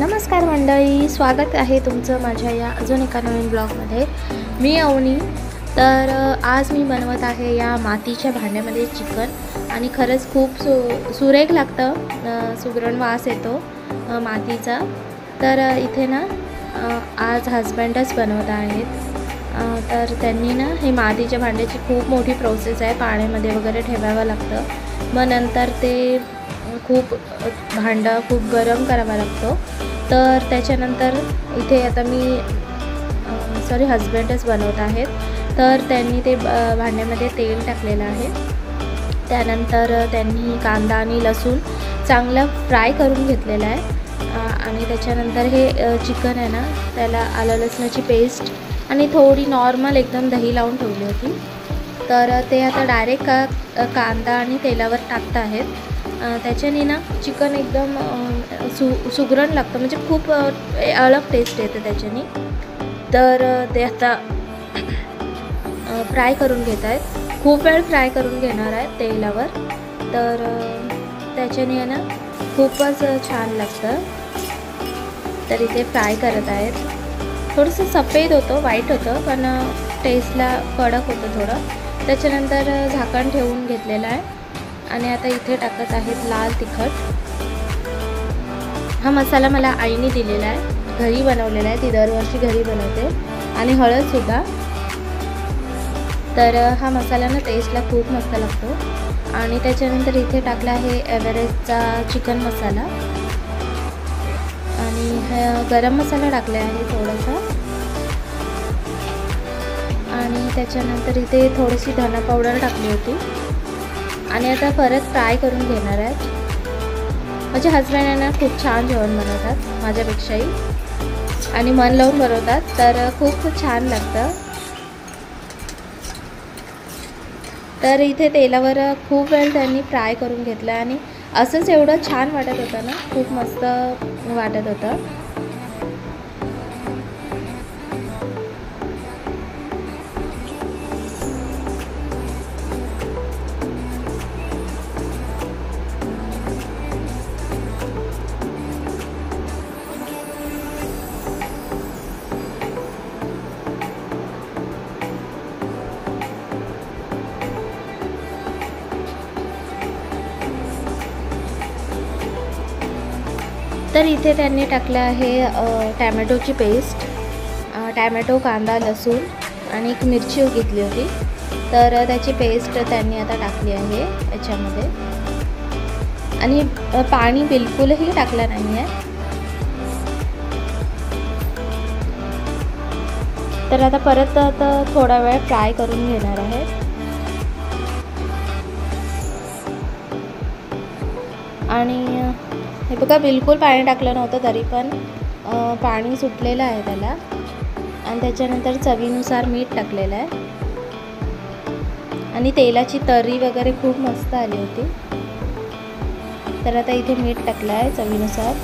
नमस्कार मंडळी, स्वागत आहे तुमचं माझ्या या अजून एका नवीन ब्लॉगमध्ये। मी अवनी। तर आज मी बनवत आहे या मातीच्या भांड्यामध्ये चिकन आणि खरंच खूप सुरेख लागतं, सुगरण वास येतो मातीचा। तर इथे ना आज हस्बंडच बनवत आहेत। तर त्यांनी ना हे मातीच्या भांड्याची खूप मोठी प्रोसेस आहे, पाण्यामध्ये वगैरे ठेवावं लागतं, मग नंतर ते खूप भांडा खूप गरम करावा लागतो। तर त्याच्यानंतर इथे आता मी हस्बंडच बनवत आहेत। तर त्यांनी ते भांड्यामध्ये तेल टाकलेलं आहे, त्यानंतर त्यांनी कांदा आणि लसूण चांगला फ्राय करून घेतलेला आहे आणि त्याच्यानंतर हे चिकन आहे ना, त्याला आलं लसणाची पेस्ट आणि थोडी नॉर्मल एकदम दही लावून ठेवली होती। तर ते आता डायरेक्ट कांदा आणि तेलावर टाकत आहेत। त्याच्याने ना चिकन एकदम सुगरण लागतं, म्हणजे खूप अलग टेस्ट येते त्याच्याने। तर ते आता फ्राय करून घेत आहेत, खूप वेळ फ्राय करून घेणार आहेत तेलावर। तर त्याच्याने आहे ना खूपच छान लागतं। तर इथे फ्राय करत आहेत, थोडंसं सफेद होतं, वाईट होतं, पण टेस्टला कडक होतं थोडं। त्याच्यानंतर झाकण ठेवून घेतलेलं आहे आणि आता इथे टाकत आहेत लाल तिखट। हा मसाला मला आईने दिलेला आहे, घरी बनवलेला आहे, ती दरवर्षी घरी बनवते। आणि हळदसुद्धा। तर हा मसाला ना टेस्टला खूप मस्त लागतो। आणि त्याच्यानंतर इथे टाकला आहे एव्हरेस्टचा चिकन मसाला आणि गरम मसाला टाकला आहे थोडासा। आणि त्याच्यानंतर इथे थोडीशी धना पावडर टाकली होती आणि आता परत फ्राय करून घेणार आहेत। माझे हस्बंडांना खूप छान जेवण बनवतात माझ्यापेक्षाही, आणि मन लावून बनवतात, तर खूप छान लागतं। तर इथे तेलावर खूप वेळ त्यांनी फ्राय करून घेतलं आणि असंच एवढं छान वाटत होतं ना, खूप मस्त वाटत होतं। तर इथे त्यांनी टाकलं आहे टॅमॅटोची पेस्ट, टॅमॅटो, कांदा, लसूण आणि एक मिरची घेतली होती, तर त्याची पेस्ट त्यांनी आता टाकली आहे याच्यामध्ये। आणि पाणी बिलकुलही टाकलं नाही आहे। तर आता परत थोडा वेळ फ्राय करून घेणार आहे। आणि हे बघा, बिलकुल पाणी टाकलं नव्हतं, तरी पण पाणी सुटलेलं आहे त्याला। आणि त्याच्यानंतर चवीनुसार मीठ टाकलेलं आहे आणि तेलाची तर्री वगैरे खूप मस्त आली होती। तर आता इथे मीठ टाकलं आहे चवीनुसार।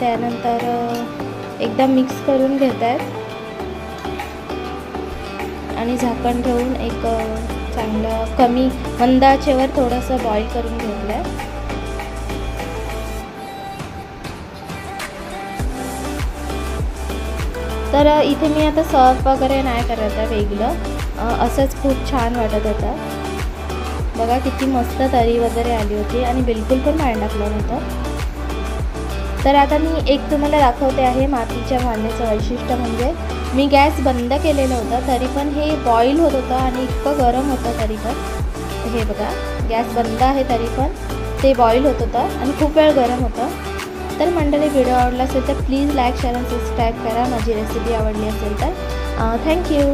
त्यानंतर एकदम मिक्स करून घेत आहेत आणि झाकण ठेवून एक चांगलं कमी मंद आचेवर थोडंसं बॉईल करून घेतलं आहे। तर इथे मी आता सर्व वगैरे नाही करत आहे वेगळं, असंच खूप छान वाटत होतं। बघा किती मस्त तरी वगैरे आली होती आणि बिलकुल पण पाणी टाकलं नव्हतं। तर आता मी एक तुम्हाला दाखवते आहे मातीच्या भांड्याचं वैशिष्ट्य, म्हणजे मी गॅस बंद केलेलं होतं तरी पण हे बॉईल होत होतं आणि इतकं गरम होतं तरी पण। हे बघा, गॅस बंद आहे तरी पण ते बॉईल होत होतं आणि खूप वेळ गरम होतं। तर मंडळी, व्हिडिओ आवडला असेल तर प्लीज लाईक, शेअर आणि सबस्क्राईब करा। माझी रेसिपी आवडली असेल तर थँक्यू।